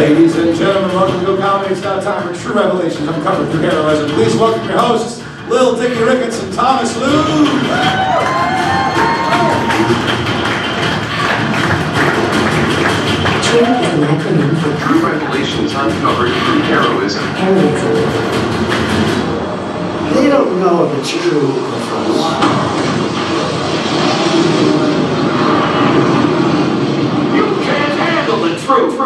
Ladies and gentlemen, welcome to Comedy. It's now time for true revelations uncovered through heroism. Please welcome your hosts, Lil Dickie Ricketts and Thomas Lou. TRU is an acronym for True revelations uncovered through heroism. heroism. They don't know the true difference. You can't handle the truth.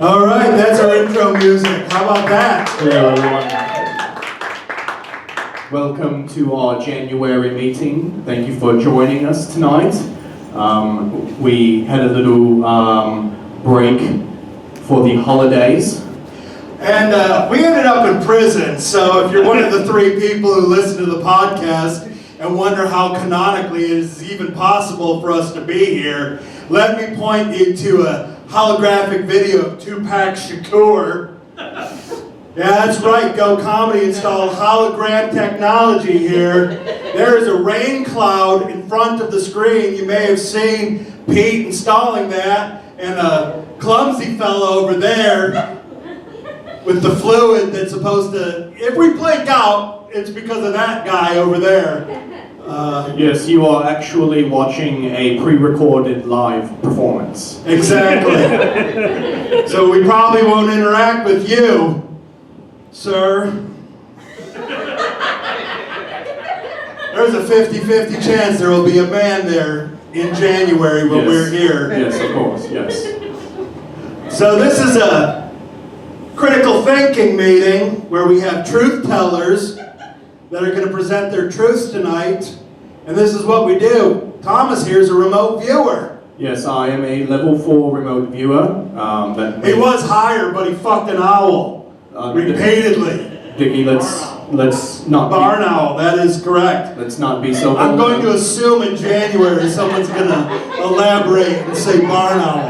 All right, that's our intro music. How about that? Hello everyone. Welcome to our January meeting. Thank you for joining us tonight. We had a little break for the holidays. And we ended up in prison, so if you're one of the three people who listen to the podcast and wonder how canonically it is even possible for us to be here, let me point you to a holographic video of T.R.U.T.H Shakur. Yeah, that's right, Go Comedy installed hologram technology here. There is a rain cloud in front of the screen. You may have seen Pete installing that, and a clumsy fellow over there with the fluid that's supposed to, if we blink out, it's because of that guy over there. Yes, you are actually watching a pre-recorded live performance. Exactly. So we probably won't interact with you, sir. There's a 50-50 chance there will be a man there in January when we're here. Yes, of course, yes. So this is a critical thinking meeting where we have truth tellers that are going to present their truths tonight. And this is what we do. Thomas here is a remote viewer. Yes, I am a level 4 remote viewer. He was hired, but he fucked an owl repeatedly. Dickie, let's not Barn owl, that is correct. Let's not be so. I'm going to assume in January someone's going to elaborate and say barn owl.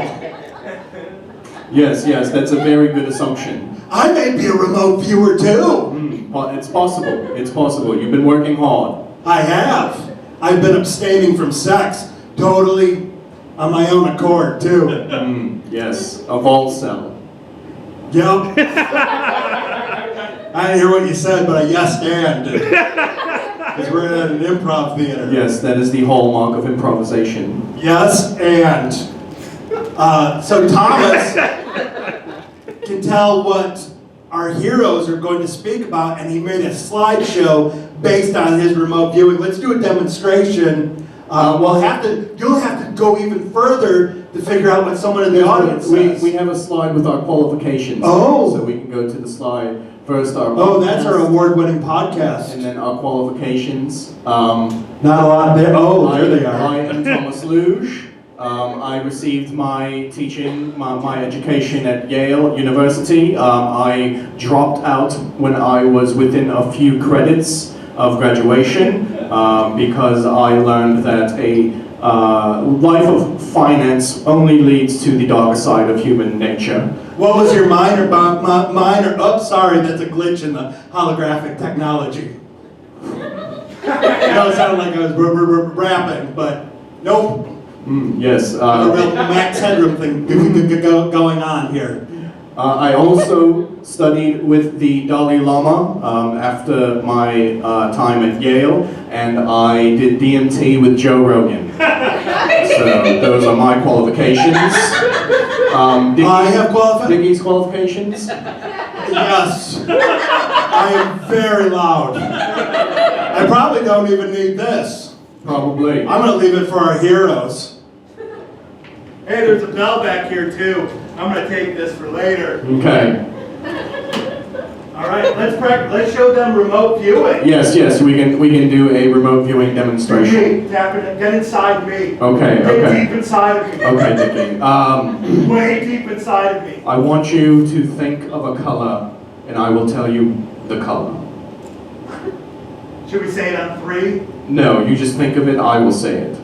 Yes, that's a very good assumption. I may be a remote viewer too. Well, it's possible. It's possible. You've been working hard. I have. I've been abstaining from sex totally on my own accord too. Yes, a vol cell. Yep. I didn't hear what you said, but I yes and. Because we're at an improv theater. Yes, that is the hallmark of improvisation. Yes and. So Thomas can tell what our heroes are going to speak about, and he made a slideshow based on his remote viewing. Let's do a demonstration. You'll have to go even further to figure out what someone in the audience says. We have a slide with our qualifications. Oh. So we can go to the slide first. That's our award-winning podcast. And then our qualifications. Not a lot there. Oh, there they are. I am Thomas Luge. I received my teaching, my education at Yale University. I dropped out when I was within a few credits of graduation because I learned that a life of finance only leads to the darker side of human nature. What was your minor? Oh, sorry, that's a glitch in the holographic technology. It sounded like I was rapping, but nope. Yes. A real Max Headroom thing going on here. I also studied with the Dalai Lama after my time at Yale, and I did DMT with Joe Rogan. So those are my qualifications. I have qualifications. Dickie's qualifications? Yes. I am very loud. I probably don't even need this. Probably. I'm going to leave it for our heroes. Hey, there's a bell back here too. I'm going to take this for later. Okay. All right, let's show them remote viewing. Yes, we can do a remote viewing demonstration. Tap it. Get inside me. Okay. Get deep inside of me. Okay, Dickie. Way deep inside of me. I want you to think of a color, and I will tell you the color. Should we say it on 3? No, you just think of it, I will say it.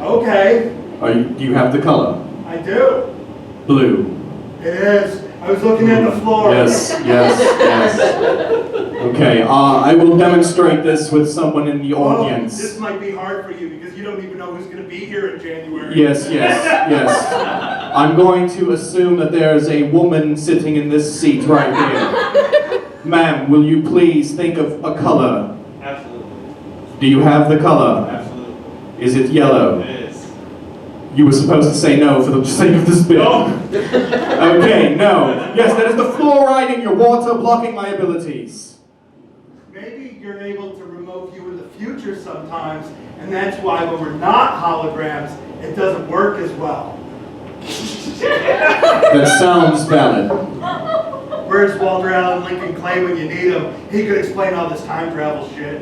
Okay. Do you have the color? I do. Blue. It is. I was looking at the floor. Yes. Okay, I will demonstrate this with someone in the Oh, audience. this might be hard for you because you don't even know who's going to be here in January. Yes. I'm going to assume that there's a woman sitting in this seat right here. Ma'am, will you please think of a color? Absolutely. Do you have the color? Absolutely. Is it yellow? It is. You were supposed to say no for the sake of this bit. No. Okay, no. Yes, that is the fluoride in your water blocking my abilities. Maybe you're able to remote view in the future sometimes, and that's why when we're not holograms, it doesn't work as well. That sounds valid. Where's Walter Allen Lincoln Clay when you need him? He could explain all this time travel shit.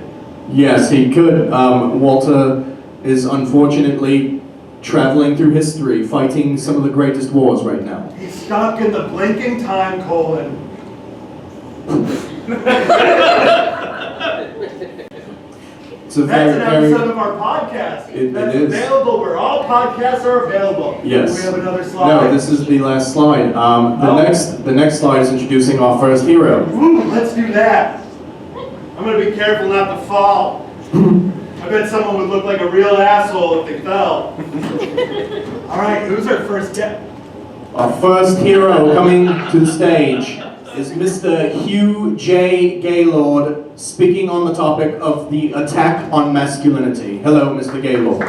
Yes, he could. Walter is unfortunately traveling through history, fighting some of the greatest wars right now. He's stuck in the blinking time colon. It's a That's an very, episode of our podcast. It That's is. available where all podcasts are available. Yes. We have another slide. No, this is the last slide. The next slide is introducing our first hero. Ooh, let's do that. I'm gonna be careful not to fall. I bet someone would look like a real asshole if they fell. All right, who's our first guest? Our first hero coming to the stage is Mr. Hugh J. Gaylord, speaking on the topic of the attack on masculinity. Hello, Mr. Gaylord.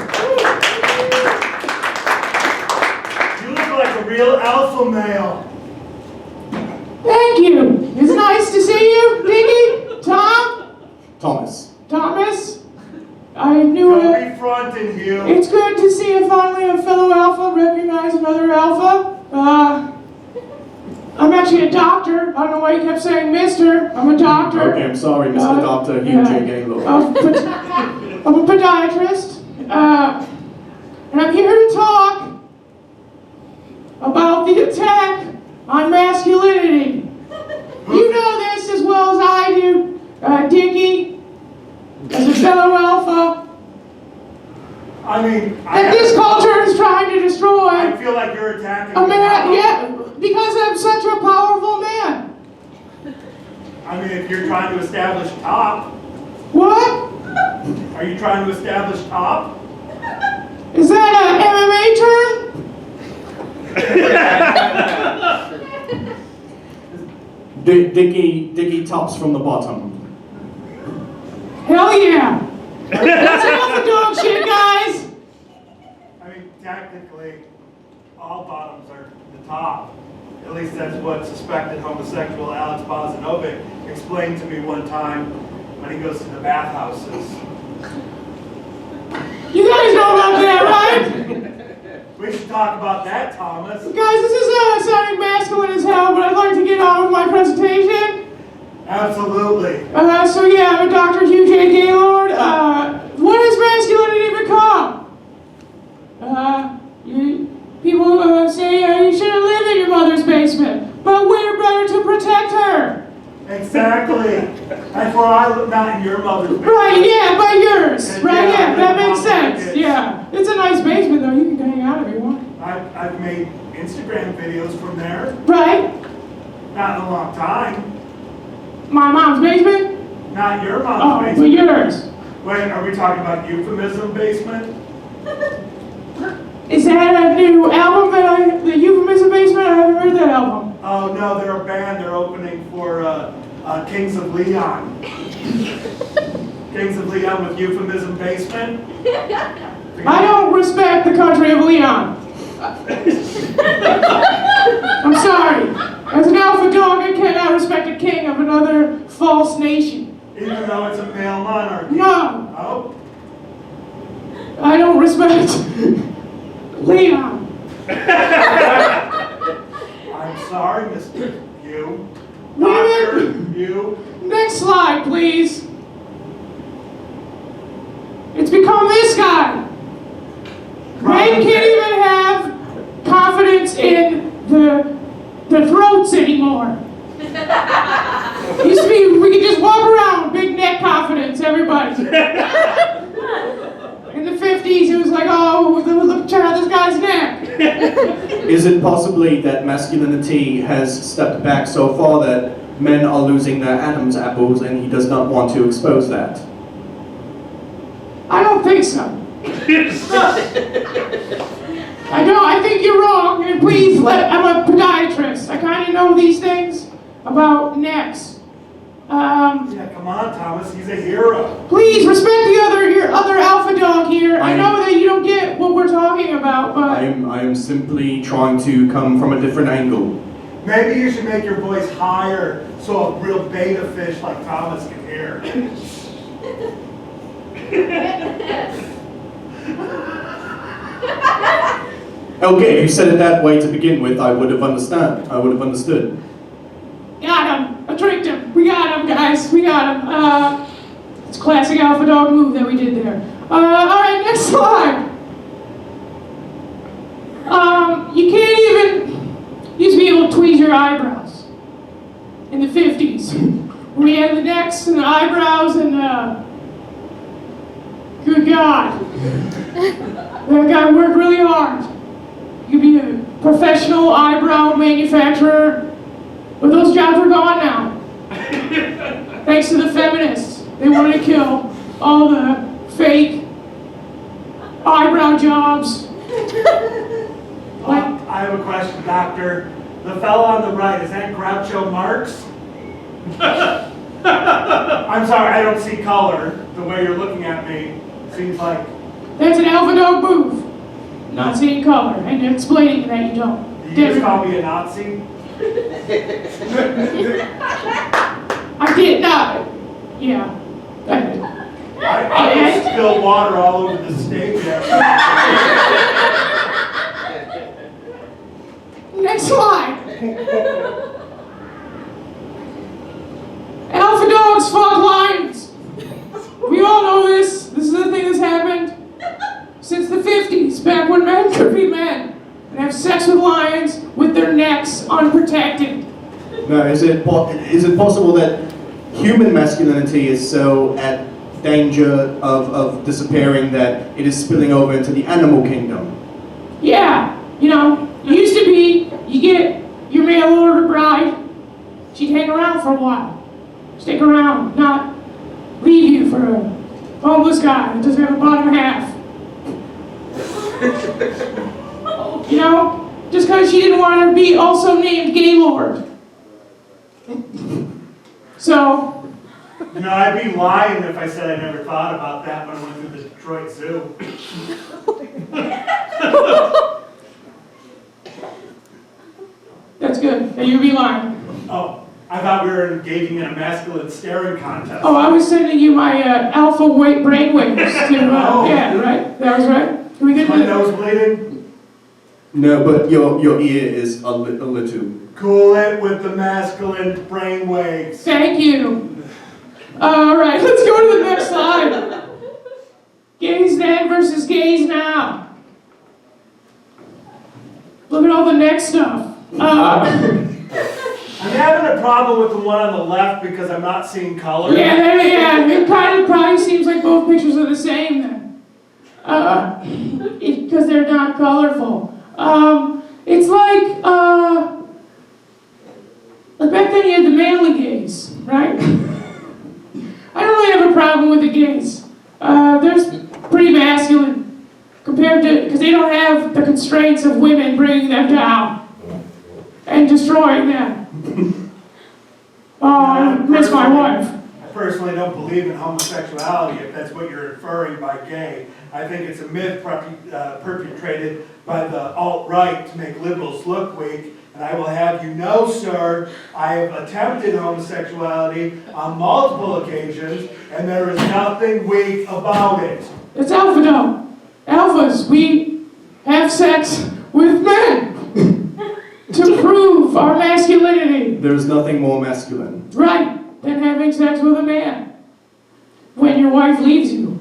You look like a real alpha male. Thank you. It's nice to see you, Diggy, Tom, Thomas. I knew Don't it. be fronting, Hugh. It's good to see finally a fellow alpha recognize another alpha. I'm actually a doctor. I don't know why you kept saying Mister. I'm a doctor. Okay, I'm sorry, Mr. Dr. Hugh J. Gaylord. I'm a podiatrist. And I'm here to talk about the attack on masculinity. You know this as well as I do, Dickie, as a fellow alpha, I mean, that this culture is trying to destroy. I feel like you're attacking A me man, now. yeah, because I'm such a powerful man. I mean, if you're trying to establish top, What? are you trying to establish top? Is that an MMA term? Diggy tops from the bottom. Hell yeah. That's enough of dog shit, guys. I mean, technically, all bottoms are the top. At least that's what suspected homosexual Alex Bozanovic explained to me one time when he goes to the bathhouses. You guys know about that, right? We should talk about that, Thomas. Guys, this is sounding masculine as hell, but I'd like to get on with my presentation. Absolutely. So yeah, I'm a Dr. Hugh J. Gaylord. What has masculinity become? People say you shouldn't live in your mother's basement, but we're better to protect her. Exactly. That's where I live, not in your mother's basement. Right, yeah, by yours. And Right, yeah, yeah, that my makes mom sense. kids. Yeah, it's a nice basement though. You can hang out if you want. I've made Instagram videos from there. Right, Not in a long time. my mom's basement. Not your Oh, mom's but basement. yours. Wait, are we talking about euphemism basement? Is that a new album the Euphemism Basement? I haven't heard that album. Oh no, they're a band. They're opening for Kings of Leon. Kings of Leon with euphemism basement. I don't respect the country of Leon. I'm sorry. As an alpha dog, I cannot respect a king of another false nation. Even though it's a male monarchy. No, Oh. I don't respect Leon. I'm sorry, Mr. You. Wait a Doctor, minute. you. Next slide, please. It's become this guy. Men can't even have confidence in the throats anymore. Used to be, we could just walk around, big neck confidence, everybody. In the 50s, it was like, oh, look, check out this guy's neck. Is it possibly that masculinity has stepped back so far that men are losing their Adam's apples and he does not want to expose that? I don't think so. I think you're wrong, and please I'm a podiatrist. I kind of know these things about necks. Yeah, come on, Thomas. He's a hero. Please respect the other alpha dog here. I know that you don't get what we're talking about, but I am simply trying to come from a different angle. Maybe you should make your voice higher so a real beta fish like Thomas can hear. Okay, if you said it that way to begin with, I would have understood. got him. I tricked him. We got him, guys. We got him. It's a classic alpha dog move that we did there. All right, next slide. You can't even used to be able to tweeze your eyebrows in the 50s. We had the necks and the eyebrows and good God. That guy worked really hard. You could be a professional eyebrow manufacturer, but those jobs are gone now. Thanks to the feminists. They wanted to kill all the fake eyebrow jobs. I have a question, Doctor. The fellow on the right, is that Groucho Marx? I'm sorry, I don't see color. The way you're looking at me seems like... That's an alpha dog move. Not seeing color and explaining that you don't. You just call me a Nazi? I did not. Yeah. I did. I spilled water all over the stage. Next slide. Alpha dogs fought lions. We all know this. This is the thing that's happened since the 50s, back when men could be men and have sex with lions with their necks unprotected. Now, is it possible that human masculinity is so at danger of disappearing that it is spilling over into the animal kingdom? Yeah, it used to be you get your mail order bride, she'd hang around for a while, stick around, not leave you for a homeless guy that doesn't have a bottom half. Just because she didn't want to be also named Gaylord. So. I'd be lying if I said I never thought about that when I went through the Detroit Zoo. That's good. Yeah, you'd be lying. Oh, I thought we were engaging in a masculine staring contest. Oh, I was sending you my alpha weight brainwaves to, yeah, right? That was right? Can we get my nose bleeding? No, but your ear is a little. Cool it with the masculine brainwaves. Thank you. All right, let's go to the next slide. Gays then versus gays now. Look at all the neck stuff. I'm having a problem with the one on the left because I'm not seeing color. Yeah, it probably seems like both pictures are the same then. Because they're not colorful. It's like back then you had the manly gays, right? I don't really have a problem with the gays. They're pretty masculine compared to, because they don't have the constraints of women bringing them down and destroying them. Oh, I miss my wife. I personally don't believe in homosexuality, if that's what you're inferring by gay. I think it's a myth perpetrated by the alt-right to make liberals look weak. And I will have you know, sir, I have attempted homosexuality on multiple occasions, and there is nothing weak about it. It's alpha dog. Alphas, we have sex with men to prove our masculinity. There's nothing more masculine. Right, than having sex with a man when your wife leaves you.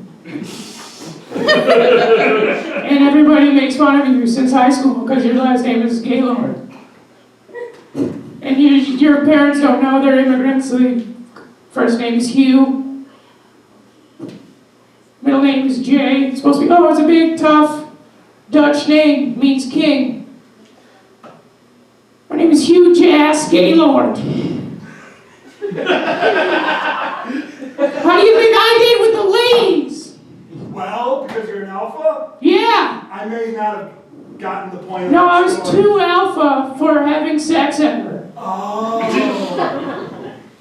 And everybody makes fun of you since high school because your last name is Gaylord. And your parents don't know they're immigrants, so first name is Hugh. Middle name is Jay. It's supposed to be, it's a big, tough Dutch name, means king. Gas Gaylord. How do you think I did with the ladies? Well, because you're an alpha, Yeah. I may not have gotten the point. No, of I the was story. too alpha for having sex ever. Oh.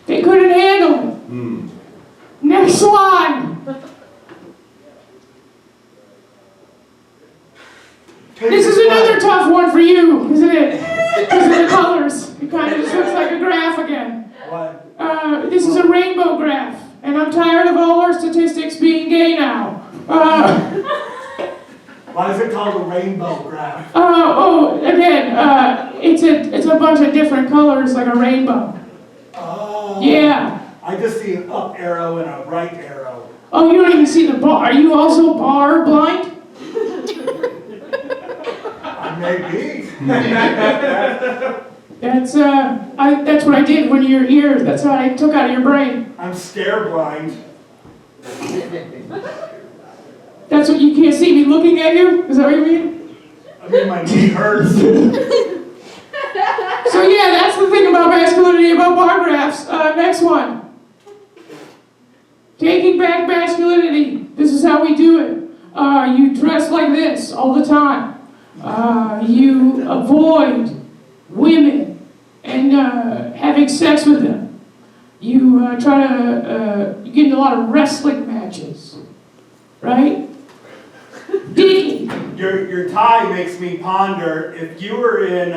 They couldn't handle it. Next slide. This is another tough one for you, isn't it? Because of the colors. It kind of just looks like a graph again. What? This is a rainbow graph, and I'm tired of all our statistics being gay now. Why is it called a rainbow graph? Again, it's a bunch of different colors like a rainbow. Oh. Yeah. I just see an up arrow and a right arrow. Oh, you don't even see the bar. Are you also bar blind? I may be. That's what I did when your ears. That's what I took out of your brain. I'm scare blind. That's what you can't see me looking at you. Is that what you mean? I mean, my knee hurts. So yeah, that's the thing about masculinity, about bar graphs. Next one. Taking back masculinity. This is how we do it. You dress like this all the time. You avoid women and having sex with them. You you get in a lot of wrestling matches, right? Digging. Your tie makes me ponder, if you were in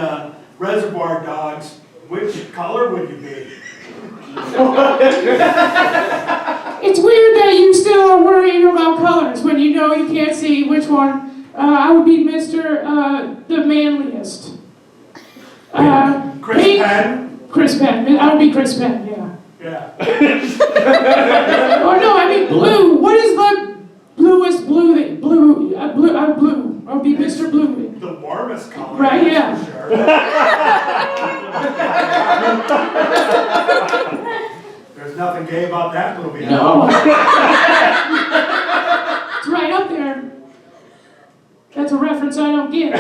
Reservoir Dogs, which color would you be? It's weird that you still are worrying about colors when you know you can't see which one. I would be Mr. The manliest. Chris Penn? Chris Penn. I would be Chris Penn, yeah. Yeah. Oh no, I mean blue. What is the bluest blue thing? Blue. Blue. I would be Mr. Blue. The warmest color. Right, yeah. For sure. There's nothing gay about that movie. No. It's right up there. That's a reference I don't get.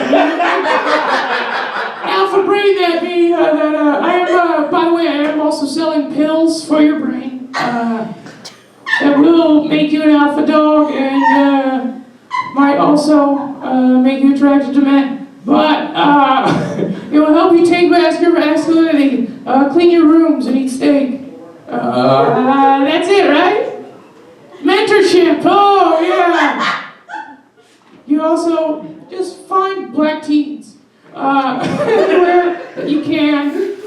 Alpha brain that me. I am. By the way, I am also selling pills for your brain that will make you an alpha dog and might also make you attracted to men. But it will help you take back your masculinity, clean your rooms, and eat steak. That's it, right? Mentorship. Oh yeah. You also just find black teens anywhere that you can,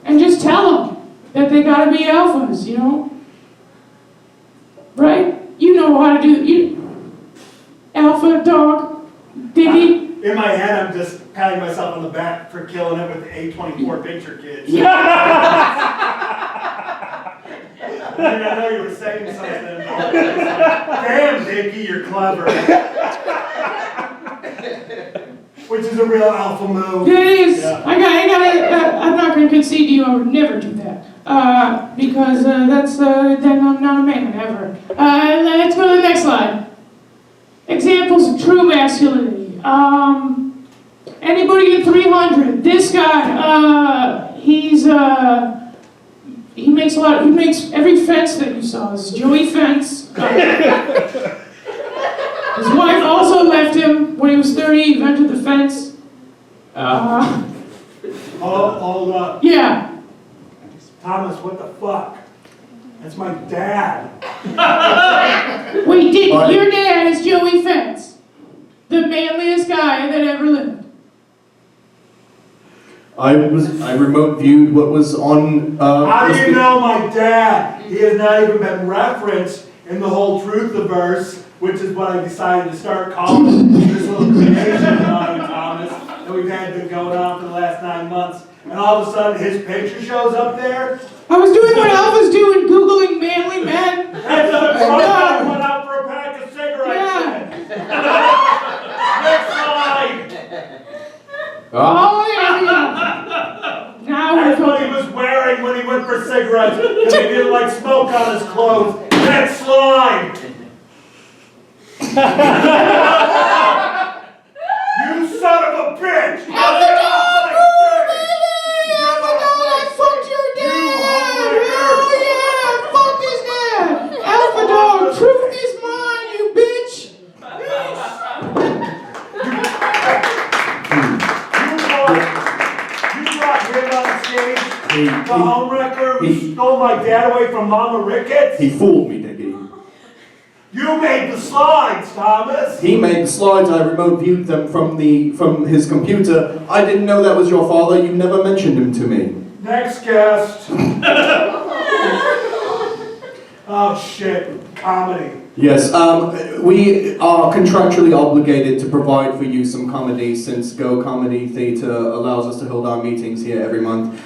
and just tell them that they gotta be alphas, you know? Right? You know how to do alpha dog, Diggy. In my head, I'm just patting myself on the back for killing it with the A24 picture kids. I know you were saying something. Damn, Dickie, you're clever. Which is a real alpha move. It is. Yeah. I'm not going to concede to you. I would never do that because then I'm not a man ever. Let's go to the next slide. Examples of true masculinity. Anybody in 300? This guy. He makes every fence that you saw. This is Joey Fence. His wife also left him when he was 30. He invented the fence. Hold up. Yeah. Thomas, what the fuck? That's my dad. Wait, your dad is Joey Fence, the manliest guy that ever lived. I remote viewed what was on. How do you know my dad? He has not even been referenced in the whole Truth-averse, which is what I decided to start calling this little creation of mine, Thomas, that we've had been going on for the last 9 months. And all of a sudden, his picture shows up there. I was doing what Alpha's doing, Googling manly men. That's the front I went out for a pack of cigarettes. Next slide. Oh, yeah. Now we're That's what he talking. was wearing when he went for cigarettes, because he didn't like smoke on his clothes. Next slide. You son of a bitch! You're stage? He- The homewrecker who he- stole my dad away from Mama Ricketts? He fooled me, Dickie. You made the slides, Thomas! He made the slides, I remote viewed them from his computer. I didn't know that was your father, you never mentioned him to me. Next guest. Oh shit, comedy. Yes, we are contractually obligated to provide for you some comedy since Go Comedy Theatre allows us to hold our meetings here every month.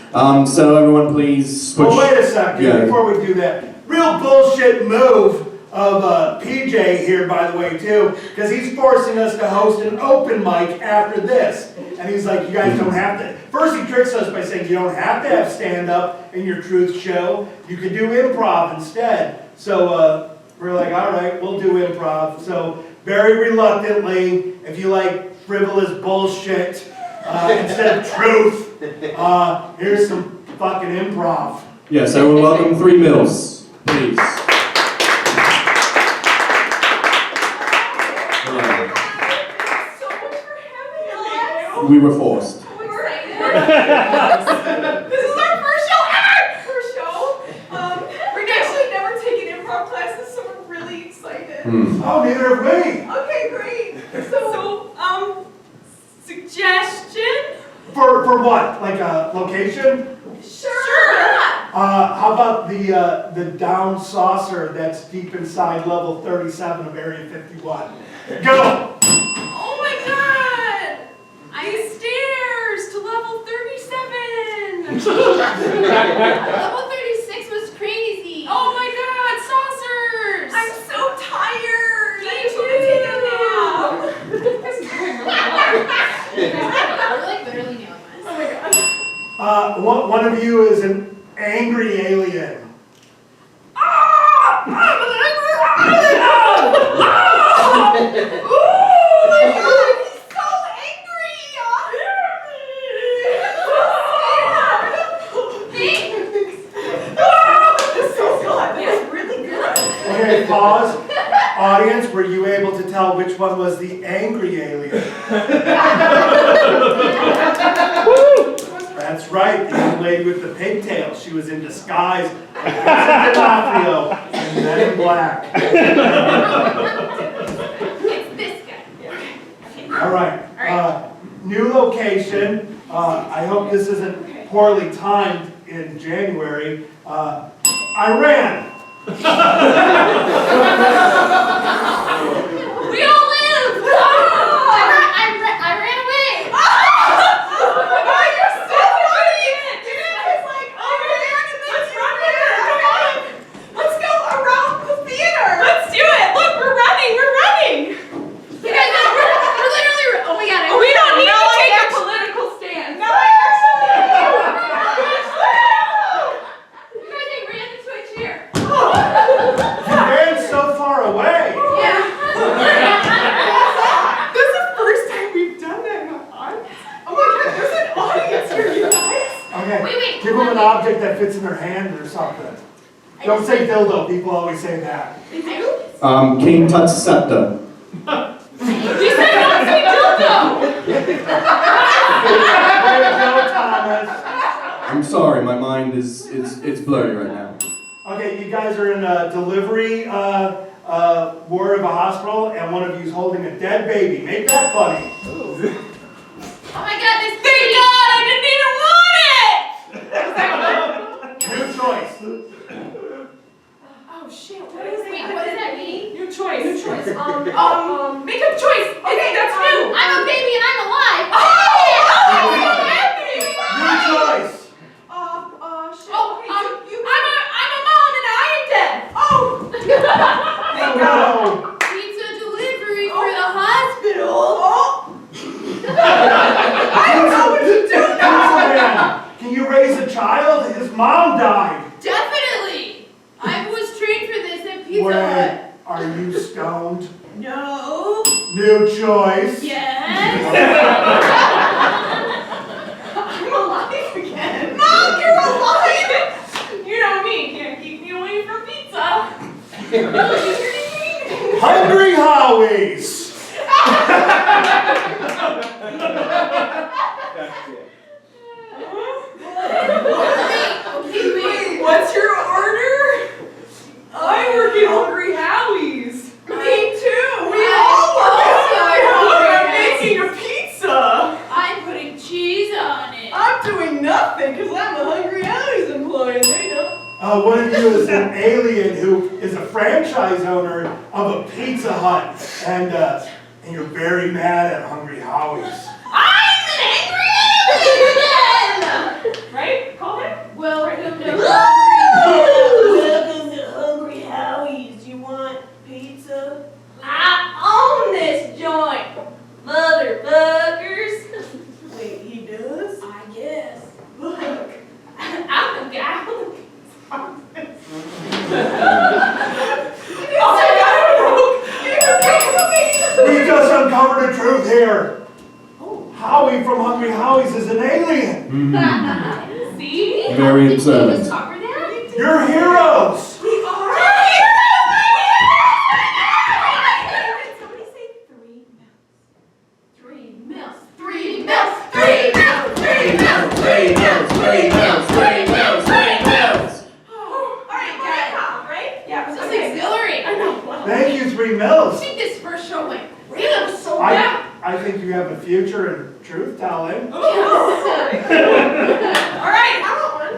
So everyone please push... Well, wait a second, Yeah. before we do that. Real bullshit move of PJ here, by the way, too, because he's forcing us to host an open mic after this. And he's like, you guys don't have to. First he tricks us by saying you don't have to have stand-up in your truth show. You can do improv instead. So we're like, all right, we'll do improv. So very reluctantly, if you like frivolous bullshit instead of truth, here's some fucking improv. Yes, I will welcome 3 Mills, please. We were forced. This is our first show ever! First show. We've actually never taken improv classes, so we're really excited. Oh, neither have we. Okay, great. So, suggestion? For what? Like a location? Sure. How about the down saucer that's deep inside level 37 of Area 51? Go! Oh my god! These stairs to level 37! Level 36 was crazy. Oh my god, saucers! I'm so tired! I just want to take a nap! We're like literally nailing us. Oh my god. One of you is an angry alien. I'm an angry alien! Oh my god, he's so angry! This is so good. It's really good. Okay, pause. Audience, were you able to tell which one was the angry alien? That's right, the young lady with the pigtails. She was in disguise like Vincent D'Onofrio and Men in Black. It's this guy. All right. New location. I hope this isn't poorly timed in January. Iran. We all live! I ran away. Oh, you're so funny! Dude, it's like, oh man, let's run there! Come on! Let's go around the theater! Let's do it! Look, we're running! We're running! You guys know, we're literally, oh my god. We don't need to take a political stand. No, I actually You guys ain't ran into a chair. You ran so far away. Yeah. This is the first time we've done that in a audience. Oh my god, there's an audience here, you guys! Okay. Wait. Give them an object that fits in their hand or something. Don't say dildo. People always say that. They do? King Tut's scepter. You said don't say dildo! Way to go, Thomas. I'm sorry, my mind is blurry right now. Okay, you guys are in a delivery ward of a hospital, and one of you is holding a dead baby. Make that funny. Oh my god, this Thank God, I didn't even want it! New choice. Oh shit, what is Wait, what does that mean? New choice. New choice. Make a choice. Okay, that's new. I'm a baby and I'm alive. Oh, I'm so happy. New choice. Shit. I'm a mom and I am dead. Oh. No. Pizza delivery for the hospital. I don't know what to do now. Man, can you raise a child? His mom died. Definitely. I was trained for this at Pizza Hut. Wait, are you stoned? No. New choice. Yes. I'm alive again. Mom, you're alive. You know me. Can't keep me away from pizza. Hungry Howies. One of you is an alien who is a franchise owner of a Pizza Hut, and you're very mad at Hungry Howie's. I'm an angry alien! Right? Call it? Welcome to Hungry Howie's. You want pizza? I own this joint, motherfuckers. Wait, he does? I guess. Look, I'm the guy who Oh my God, We just uncovered the truth here. Howie from Hungry Howie's is an alien. See? Very observant. Discover that? You're heroes. We are. Did somebody say 3 mils? 3 mils. 3 mils. 3 mils. 3 mils. 3 mils. 3 mils. 3 mils. All right, guys. Right? Yeah. This is auxiliary. I know. Thank you, 3 mils. I think this first show went great. It was so bad. I think you have a future in truth telling. All right.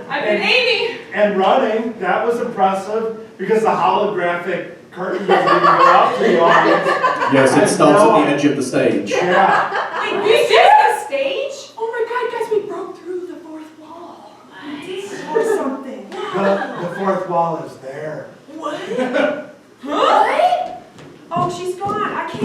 I've been aiming. And running. That was impressive because the holographic curtain doesn't even go up to the audience. Yes, it starts at the edge of the stage. Yeah. Wait, we did the stage? Oh my God, guys, we broke through the fourth wall. Or something. The fourth wall is there. What? What? Oh, she's gone. I can't. I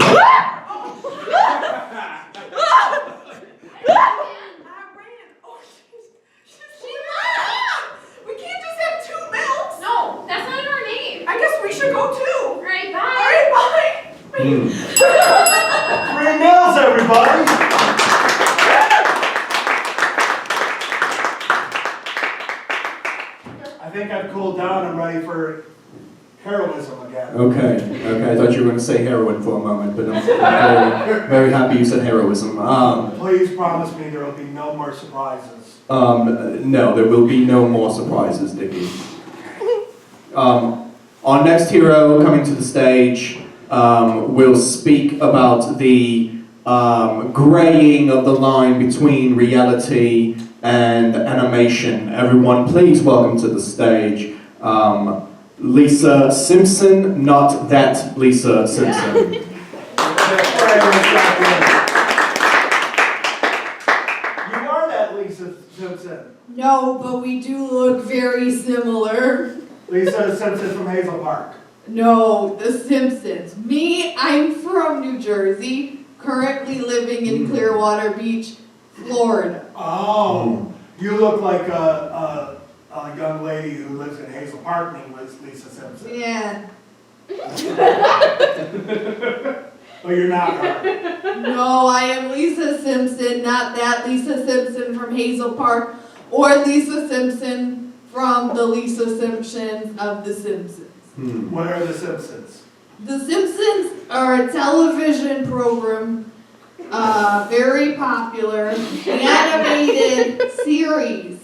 ran. Oh, she left. We can't just have 2 milks. No, that's not her name. I guess we should go too. All right, bye. All right, bye. 3 mils, everybody. I think I've cooled down. I'm ready for heroism again. Okay, I thought you were going to say heroin for a moment, but I'm very, very happy you said heroism. Please promise me there will be no more surprises. No, there will be no more surprises, Dickie. Our next hero coming to the stage will speak about the graying of the line between reality and animation. Everyone, please welcome to the stage Lisa Simpson, not that Lisa Simpson. You are that Lisa Simpson. No, but we do look very similar. Lisa Simpson from Hazel Park. No, the Simpsons. Me, I'm from New Jersey, currently living in Clearwater Beach, Florida. Oh, you look like a young lady who lives in Hazel Park named Lisa Simpson. Yeah. But you're not her. No, I am Lisa Simpson, not that Lisa Simpson from Hazel Park, or Lisa Simpson from the Lisa Simpsons of The Simpsons. What are the Simpsons? The Simpsons are a television program, very popular, animated series.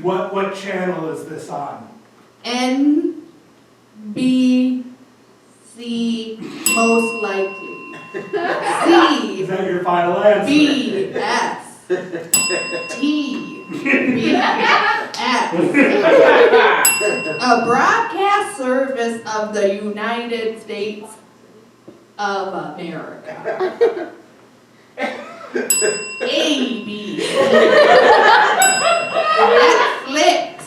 What channel is this on? NBC, most likely. C. Is that your final answer? B. S. T. B. S. A broadcast service of the United States of America. ABC. Netflix.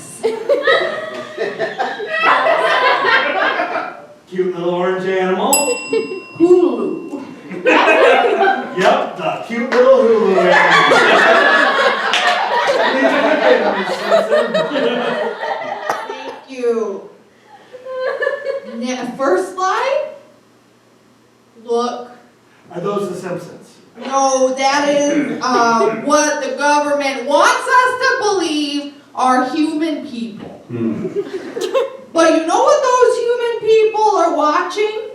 Cute little orange animal. Hulu. Yep, the cute little Hulu animal. Thank you. First slide. Look. Are those the Simpsons? No, that is what the government wants us to believe are human people. But you know what those human people are watching?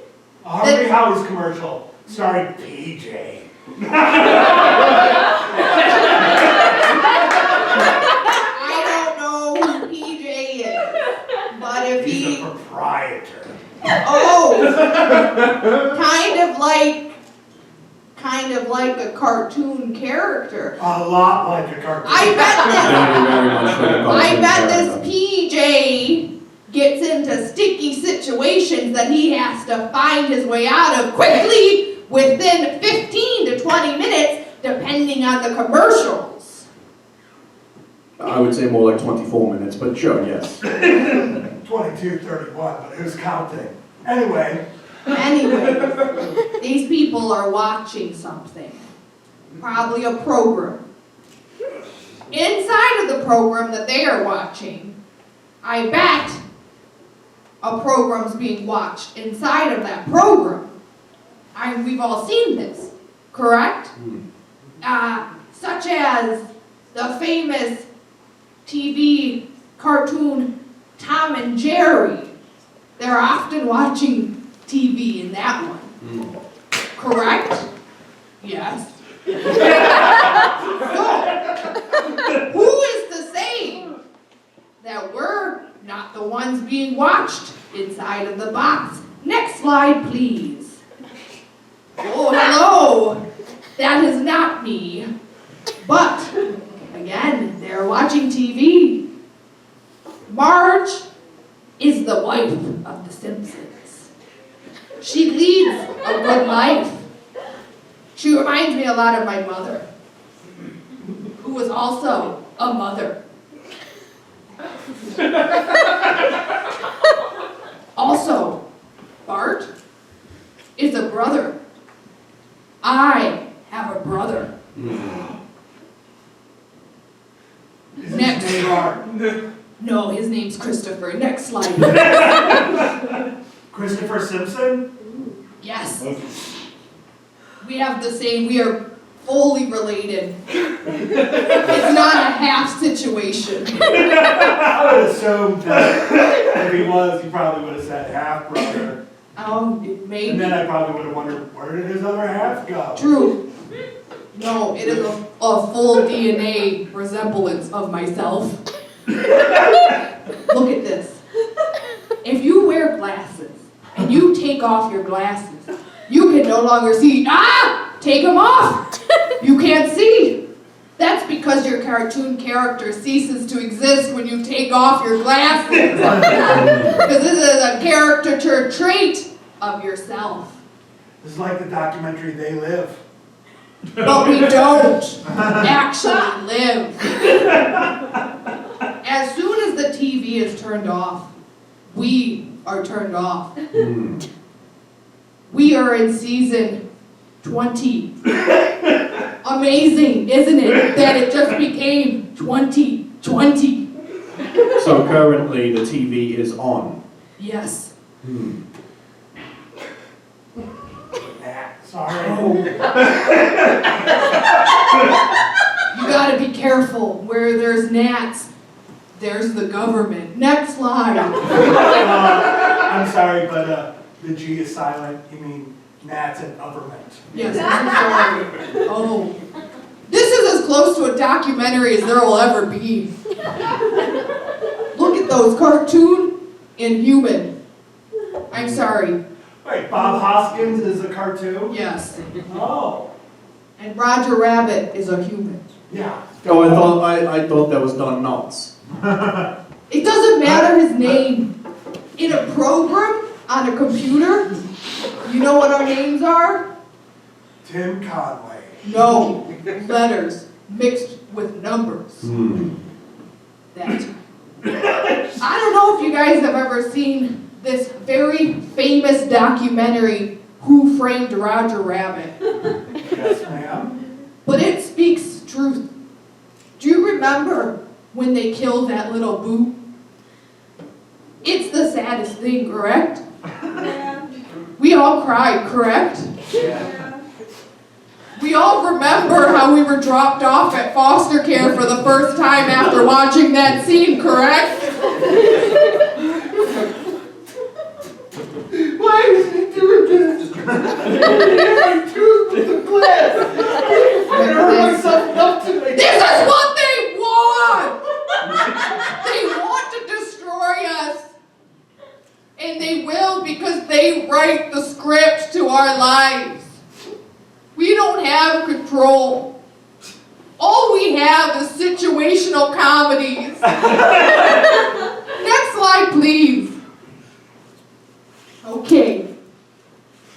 A Hungry Howie's commercial starring PJ. I don't know who PJ is, but if He's he... a proprietor. Oh! Kind of like a cartoon character. A lot like a cartoon. I bet Very, very much like a cartoon this character. PJ gets into sticky situations that he has to find his way out of quickly within 15 to 20 minutes, depending on the commercials. I would say more like 24 minutes, but sure, yes. 22:31, but who's counting? Anyway, These people are watching something. Probably a program. Inside of the program that they are watching, I bet a program's being watched inside of that program. We've all seen this, correct? Such as the famous TV cartoon Tom and Jerry. They're often watching TV in that one. Correct? Yes. So, who is to say that we're not the ones being watched inside of the box? Next slide, please. Oh, hello. That is not me. But, again, they're watching TV. Marge is the wife of the Simpsons. She leads a good life. She reminds me a lot of my mother, who was also a mother. Also, Bart is a brother. I have a brother. is Next. his name Bart? No, his name's Christopher. Next slide. Christopher Simpson? Yes. We have the same, we are fully related. It's not a half situation. I would assume that if he was, he probably would have said half brother. Maybe. And then I probably would have wondered, where did his other half go? True. No, it is a full DNA resemblance of myself. Look at this. If you wear glasses and you take off your glasses, you can no longer see. Take them off. You can't see. That's because your cartoon character ceases to exist when you take off your glasses. Because this is a caricature trait of yourself. It's like the documentary They Live. But we don't actually live. As soon as the TV is turned off, we are turned off. We are in season 20. Amazing, isn't it, that it just became 2020? So currently the TV is on. Yes. Sorry. You gotta be careful. Where there's gnats, there's the government. Next slide. I'm sorry, but the G is silent. You mean gnats and government. Yes, I'm sorry. Oh. This is as close to a documentary as there will ever be. Look at those, cartoon and human. I'm sorry. Wait, Bob Hoskins is a cartoon? Yes. Oh. And Roger Rabbit is a human. Yeah. Oh, I thought that was Don Knotts. It doesn't matter his name. In a program, on a computer, you know what our names are? Tim Conway. No, letters mixed with numbers. That. I don't know if you guys have ever seen this very famous documentary, Who Framed Roger Rabbit? Yes, ma'am. But it speaks truth. Do you remember when they killed that little Boo? It's the saddest thing, correct? Yeah. We all cried, correct? Yeah. We all remember how we were dropped off at foster care for the first time after watching that scene, correct? Why is he doing this? I tooth with the glass. I hurt myself up today. This is what they want! They want to destroy us. And they will because they write the script to our lives. We don't have control. All we have is situational comedies. Next slide, please. Okay.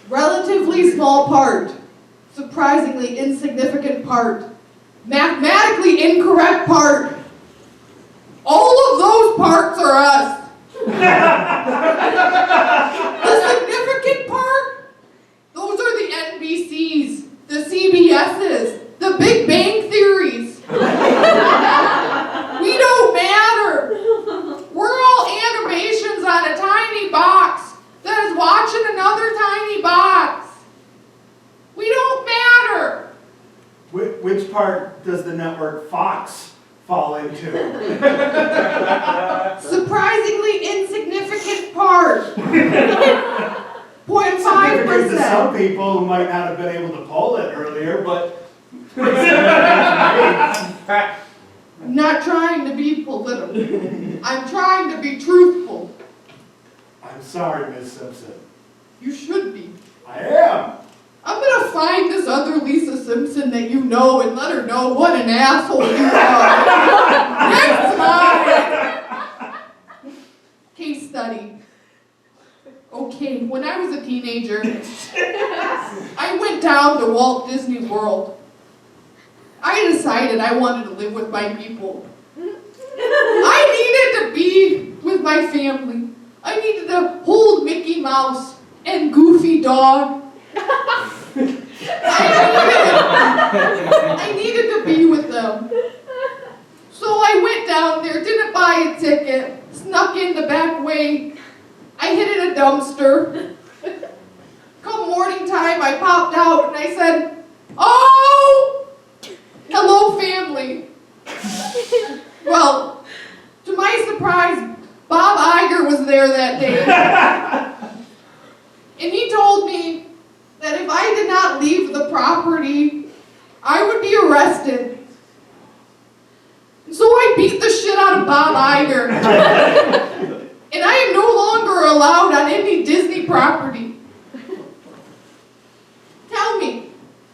Relatively small part. Surprisingly insignificant part. Mathematically incorrect part. All of those parts are us. The significant part? Those are the NBCs, the CBSs, the Big Bang Theories. We don't matter. We're all animations on a tiny box that is watching another tiny box. We don't matter. Which part does the network Fox fall into? Surprisingly insignificant part. 0.5%. Significant to some people who might not have been able to pull it earlier, but I'm not trying to be political. I'm trying to be truthful. I'm sorry, Miss Simpson. You should be. I am. I'm gonna find this other Lisa Simpson that you know and let her know what an asshole you are. Next slide. Case study. Okay, when I was a teenager, I went down to Walt Disney World. I decided I wanted to live with my people. I needed to be with my family. I needed to hold Mickey Mouse and Goofy Dog. I needed to be with them. So I went down there, didn't buy a ticket, snuck in the back way. I hid in a dumpster. Come morning time, I popped out and I said, "Oh, hello family." Well, to my surprise, Bob Iger was there that day. And he told me that if I did not leave the property, I would be arrested. And so I beat the shit out of Bob Iger. And I am no longer allowed on any Disney property. Tell me,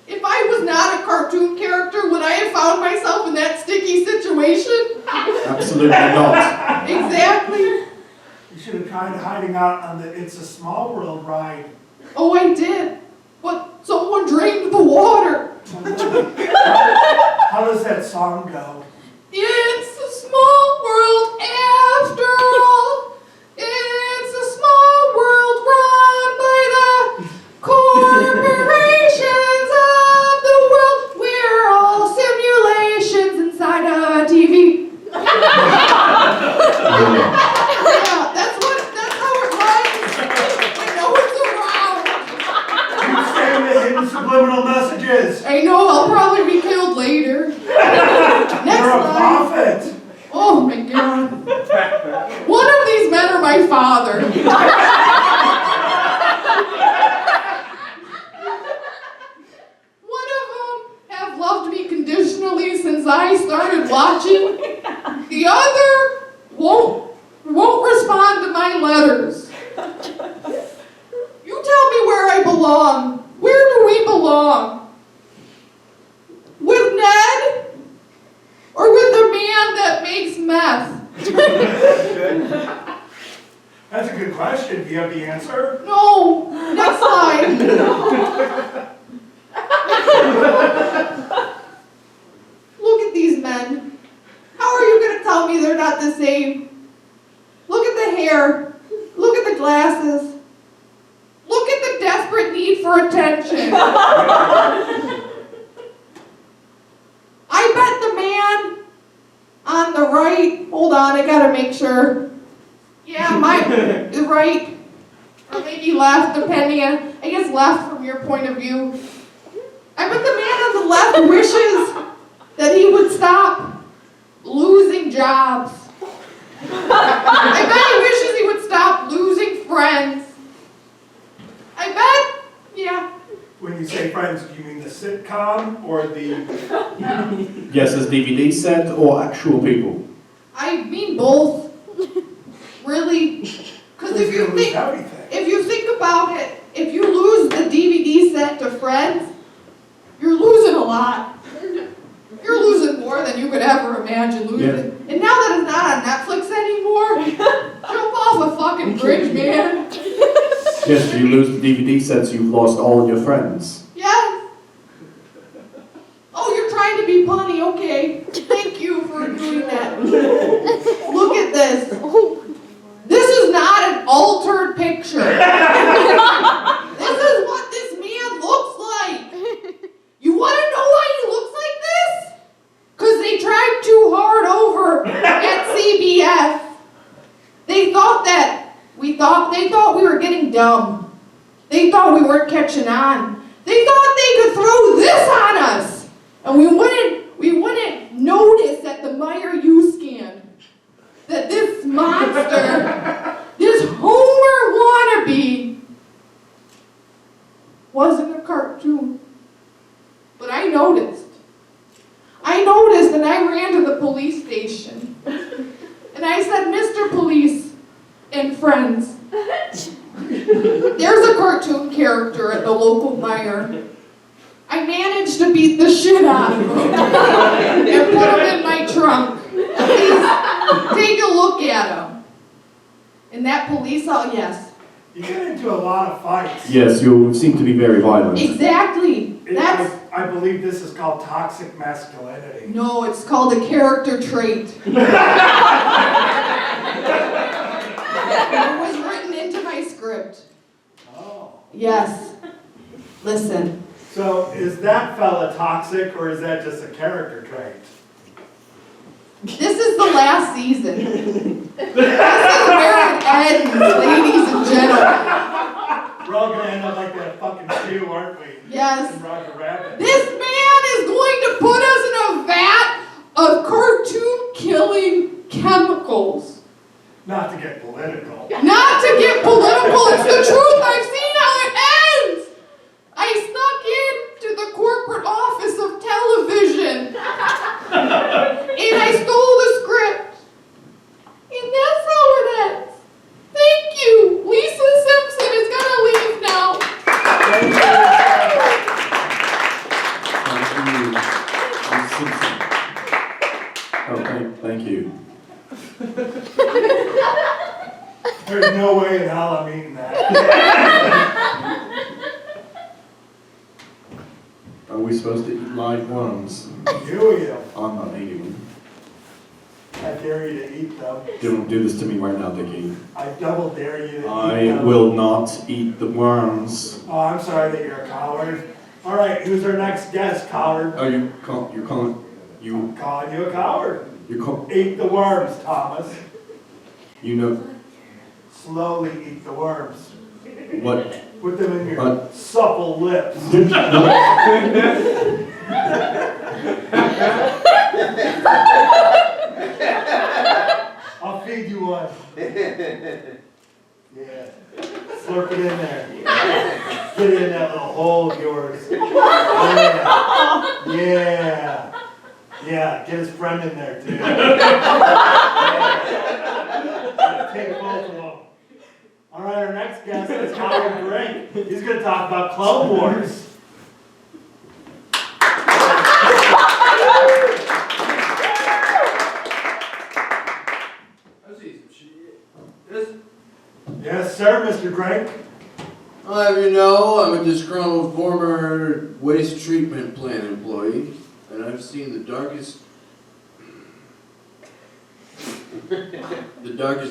if I was not a cartoon character, would I have found myself in that sticky situation? Absolutely not. Exactly. You should have tried hiding out on the It's a Small World ride. Oh, I did. But someone drained the water. How does that song go? It's a small world after all. It's a small world run by the corporations of the world. We're all simulations inside a TV. Yeah, that's how it runs. I know it's around. You stand the hidden subliminal messages. I know, I'll probably be killed later. Next You're a slide. prophet. Oh my God. One of these men are my father. One of them have loved me conditionally since I started watching. The other won't respond to my letters. You tell me where I belong. Where do we belong? With Ned? Or with the man that makes meth? That's a good question. Do you have the answer? No. Next slide. Look at these men. How are you going to tell me they're not the same? Look at the hair. Look at the glasses. Look at the desperate need for attention. I bet the man on the right, hold on, I gotta make sure. Yeah, the right, or maybe left, depending on, I guess left from your point of view. I bet the man on the left wishes that he would stop losing jobs. I bet he wishes he would stop losing friends. I bet, yeah. When you say friends, do you mean the sitcom or the... Yes, as DVD set or actual people? I mean both. Really. Because if you think about it, if you lose the DVD set to friends, you're losing a lot. You're losing more than you could ever imagine losing. Yeah. And now that it's not on Netflix anymore, Joe off a fucking bridge, man. Yes, you lose the DVD sets, you've lost all your friends. Yes. Oh, you're trying to be punny. Okay. Thank you for doing that. Look at this. This is not an altered picture. This is what this man looks like. You want to know why he looks like this? Because they tried too hard over at CBS. They thought we were getting dumb. They thought we weren't catching on. They thought they could throw this on us, and we wouldn't notice at the Meyer U-scan that this monster, this Homer wannabe, wasn't a cartoon. But I noticed, and I ran to the police station, and I said, "Mr. Police and friends, there's a cartoon character at the local Meyer. I managed to beat the shit out of him and put him in my trunk. Please take a look at him." And that police, yes. You get into a lot of fights. Yes, you seem to be very violent. Exactly. That's, I believe this is called toxic masculinity. no, it's called a character trait. It was written into my script. Oh. Yes. Listen. So is that fella toxic, or is that just a character trait? This is the last season. This is where it ends, ladies and gentlemen. We're all gonna end up like that fucking shoe, aren't we? Yes. And Roger Rabbit. This man is going to put us in a vat of cartoon-killing chemicals. Not to get political. Not to get political, it's the truth. I've seen how it ends. I snuck into the corporate office of television. And I stole the script. And that's how it ends. Thank you. Lisa Simpson is gonna leave now. Thank you. Miss Simpson. Okay, thank you. There's no way in hell I'm eating that. Are we supposed to eat live worms? Do you? I'm not eating them. I dare you to eat them. Don't do this to me right now, Dickie. I double dare you to eat I them. will not eat the worms. Oh, I'm sorry that you're a coward. All right, who's our next guest, coward? Oh, you're calling I'm calling you a coward. you Eat the worms, Thomas. you know Slowly eat the worms. what? Put them in your What? supple lips. I'll feed you one. Yeah. Slurp it in there. Get it in that little hole of yours. Yeah. Yeah. Yeah. Get his friend in there too. Yeah. Take both of them. All right, our next guest is Howard Drake. He's going to talk about Clone Wars. Yes, sir, Mr. Drake. I'll have you know, I'm a disgruntled former waste treatment plant employee, and I've seen the darkest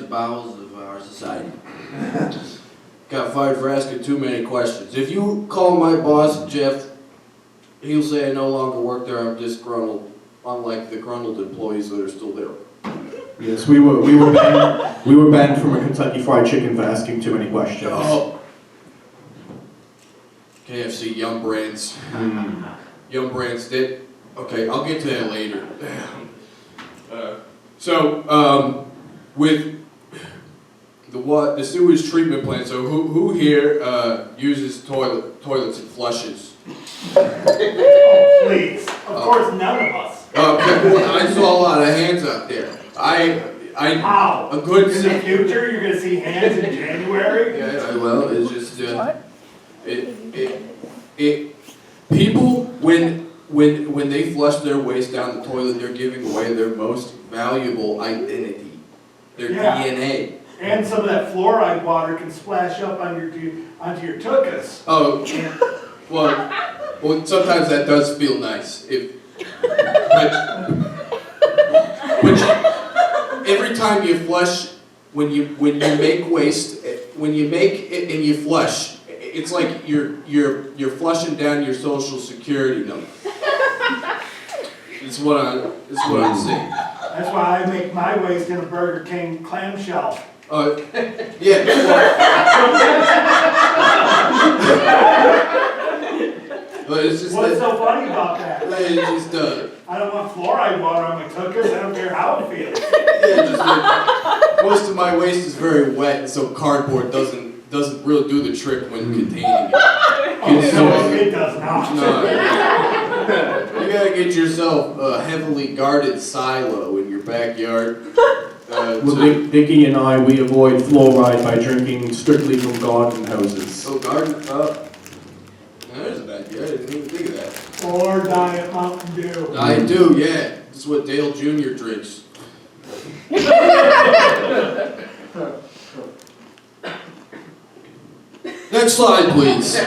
bowels of our society. Got fired for asking too many questions. If you call my boss, Jeff, he'll say I no longer work there, I'm disgruntled, unlike the gruntled employees that are still there. Yes, we were banned from a Kentucky Fried Chicken for asking too many questions. Oh. KFC, Yum Brands. Yum Brands did. Okay, I'll get to that later. With the sewage treatment plant. So who here uses toilets and flushes? Oh, please. Of course, none of us. I saw a lot of hands out there. How? A good. In the future, you're gonna see hands in January. Yeah, well, it's just people when they flush their waste down the toilet, they're giving away their most valuable identity, their DNA. And some of that fluoride water can splash up on onto your tuchus. Oh, well, sometimes that does feel nice. But every time you flush, when you make waste, when you make it and you flush, it's like you're flushing down your social security number. It's what I'm saying. That's why I make my waste in a Burger King clamshell. Yeah. But it's just What's so funny about that? It's just I don't want fluoride water on my tuchus. I don't care how it feels. Most of my waste is very wet, and so cardboard doesn't really do the trick when containing it. It does not. No, you gotta get yourself a heavily guarded silo in your backyard. Vicky and I, we avoid fluoride by drinking strictly from garden hoses. Oh, garden? There's a bad idea. I didn't even think of that. Or Diet Mountain Dew. I do, yeah. This is what Dale Jr. drinks. Next slide, please.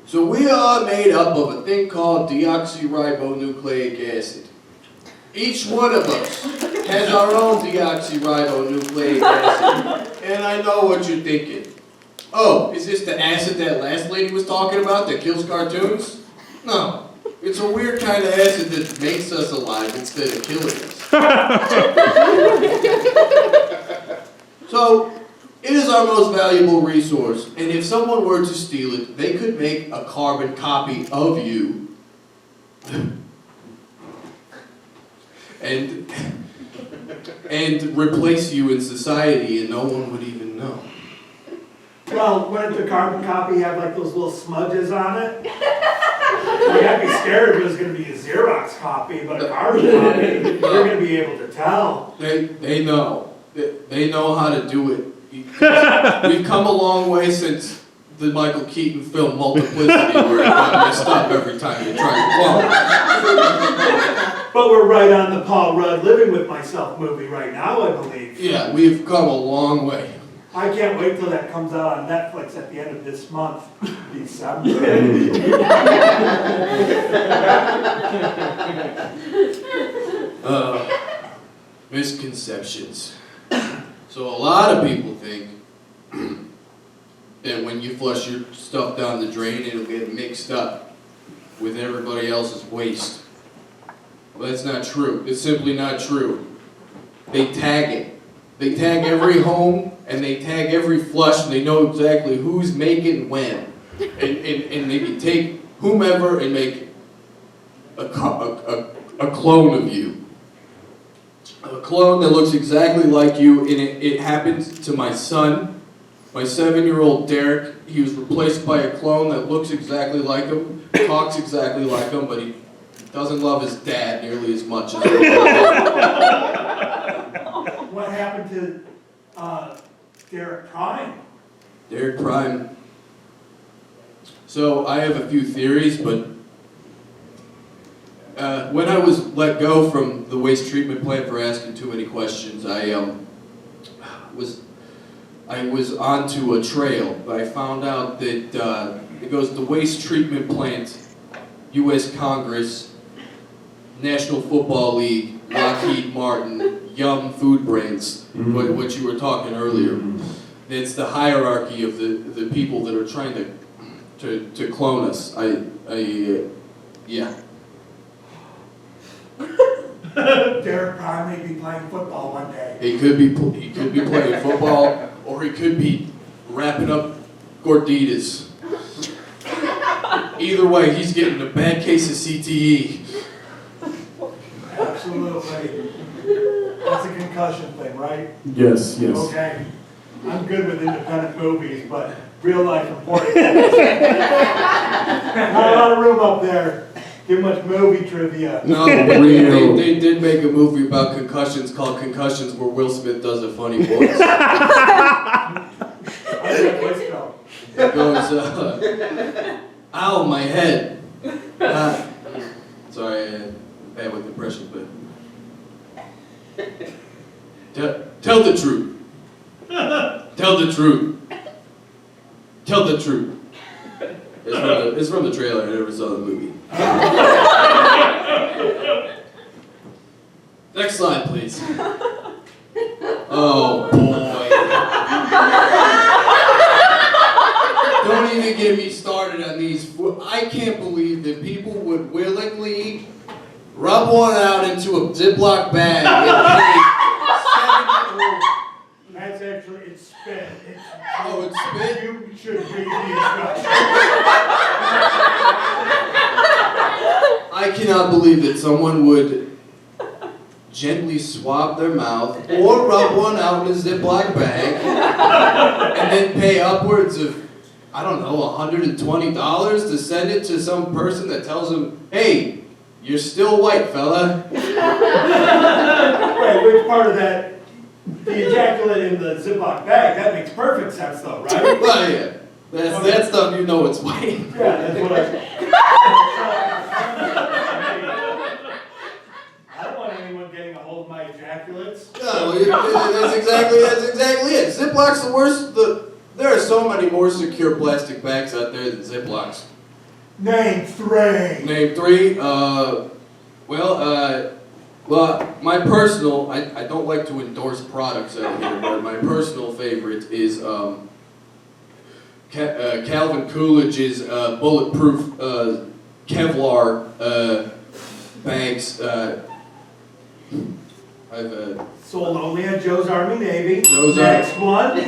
So we are made up of a thing called deoxyribonucleic acid. Each one of us has our own deoxyribonucleic acid. And I know what you're thinking. Oh, is this the acid that last lady was talking about that kills cartoons? No. It's a weird kind of acid that makes us alive instead of killing us. So, it is our most valuable resource, and if someone were to steal it, they could make a carbon copy of you and replace you in society, and no one would even know. Well, wouldn't the carbon copy have like those little smudges on it? Like, I'd be scared if it was going to be a Xerox copy, but a carbon copy, you're going to be able to tell. They know. They know how to do it. We've come a long way since the Michael Keaton film Multiplicity, where it got messed up every time you try to clone. But we're right on the Paul Rudd Living With Myself movie right now, I believe. Yeah, we've come a long way. I can't wait till that comes out on Netflix at the end of this month, December. Misconceptions. So a lot of people think that when you flush your stuff down the drain, it'll get mixed up with everybody else's waste. Well, that's not true. It's simply not true. They tag it. They tag every home, and they tag every flush, and they know exactly who's making when. And they can take whomever and make a clone of you. A clone that looks exactly like you, and it happened to my son, my 7-year-old Derek. He was replaced by a clone that looks exactly like him, talks exactly like him, but he doesn't love his dad nearly as much as he What happened to Derek Prime? Derek Prime. So I have a few theories, but when I was let go from the waste treatment plant for asking too many questions, I was onto a trail. I found out that it goes to the waste treatment plant, U.S. Congress, National Football League, Lockheed Martin, Yum Food Brands, what you were talking earlier. It's the hierarchy of the people that are trying to clone us. Yeah. Derek Prime may be playing football one day. He could be playing football, or he could be wrapping up gorditas. Either way, he's getting a bad case of CTE. Absolutely. That's a concussion thing, right? Yes. Okay. I'm good with independent movies, but real life important. Not a lot of room up there. Too much movie trivia. No, they did make a movie about concussions called Concussions, where Will Smith does a funny voice. It goes, ow, my head. Sorry, bad with impressions, but. Tell the truth. Tell the truth. Tell the truth. It's from the trailer. I never saw the movie. Next slide, please. Oh boy. Don't even get me started on these. I can't believe that people would willingly rub one out into a Ziploc bag and pay That's actually, it's spit. Oh, it's spit? You should read the instructions. I cannot believe that someone would gently swab their mouth or rub one out in a Ziploc bag and then pay upwards of, I don't know, $120 to send it to some person that tells them, hey, you're still white, fella. Wait, which part of that? The ejaculate in the Ziploc bag, that makes perfect sense though, right? Well, yeah. That stuff, you know it's white. Yeah, that's what I don't want anyone getting a hold of my ejaculates. No, that's exactly it. Ziplocs the worst. There are so many more secure plastic bags out there than Ziplocs. Name three. Name three. Well, my personal. I don't like to endorse products out here, but my personal favorite is Calvin Coolidge's bulletproof Kevlar bags. I've Sold only at Joe's Army Navy. Next one.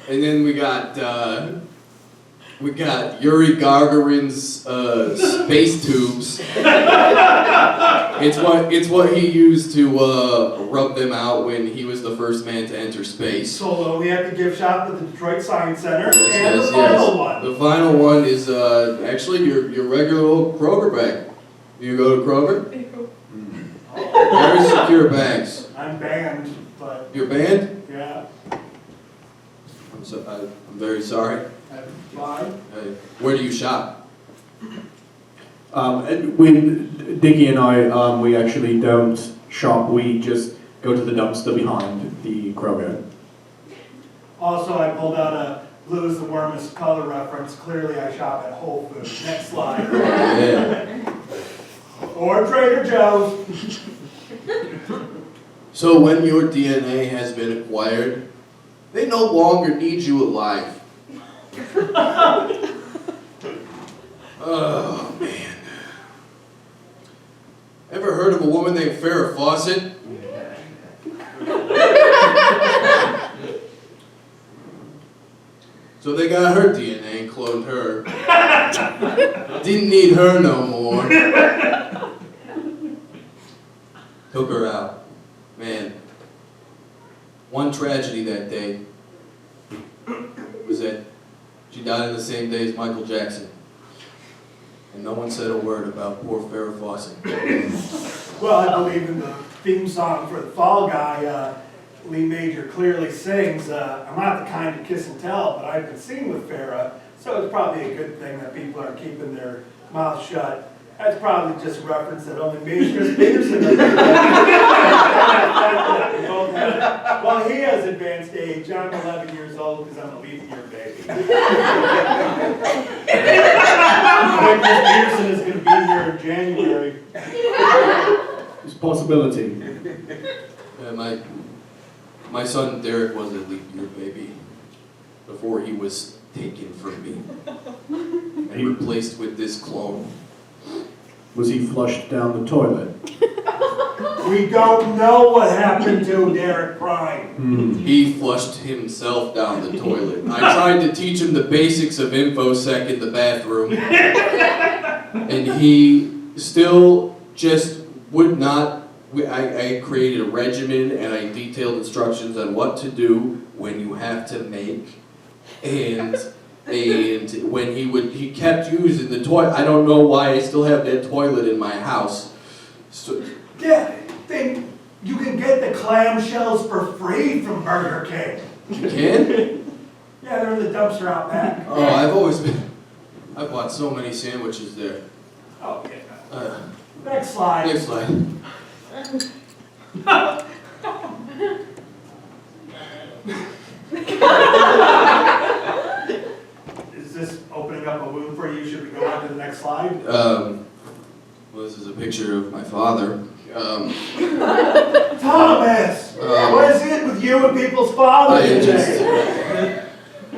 And then we got Yuri Gagarin's space tubes. It's what he used to rub them out when he was the first man to enter space. Sold only at the gift shop at the Detroit Science Center. Yes, the final one. The final one is actually your regular old Kroger bag. Do you go to Kroger? Very secure bags. I'm banned, but. You're banned? Yeah. I'm very sorry. Why? Where do you shop? Dickie and I, we actually don't shop. We just go to the dumpster behind the Kroger. Also, I pulled out a blue is the warmest color reference. Clearly, I shop at Whole Foods. Next slide. Yeah. Or Trader Joe's. So when your DNA has been acquired, they no longer need you alive. Oh, man. Ever heard of a woman named Farrah Fawcett? So they got her DNA and cloned her. Didn't need her no more. Took her out. Man, one tragedy that day was that she died on the same day as Michael Jackson. And no one said a word about poor Farrah Fawcett. Well, I believe in the theme song for the Fall Guy, Lee Major clearly sings, I'm not the kind to kiss and tell, but I've been seen with Farrah, so it's probably a good thing that people are keeping their mouth shut. That's probably just a reference that only me and Chris Peterson are Well, he has advanced age. I'm 11 years old because I'm a leap-year baby. Chris Peterson is going to be here in January. It's a possibility. Yeah, my son Derek was a leap-year baby before he was taken from me and replaced with this clone. Was he flushed down the toilet? We don't know what happened to Derek Prime. He flushed himself down the toilet. I tried to teach him the basics of InfoSec in the bathroom, and he still just would not. I created a regimen and I detailed instructions on what to do when you have to make, and when he kept using the toilet. I don't know why I still have that toilet in my house. So, Yeah, you can get the clamshells for free from Burger King. you can? Yeah, they're in the dumpster out back. Oh, I bought so many sandwiches there. Okay. Next slide. Next slide. Is this opening up a wound for you? Should we go on to the next slide? Well, this is a picture of my father. Thomas! What is it with you and people's fathers today?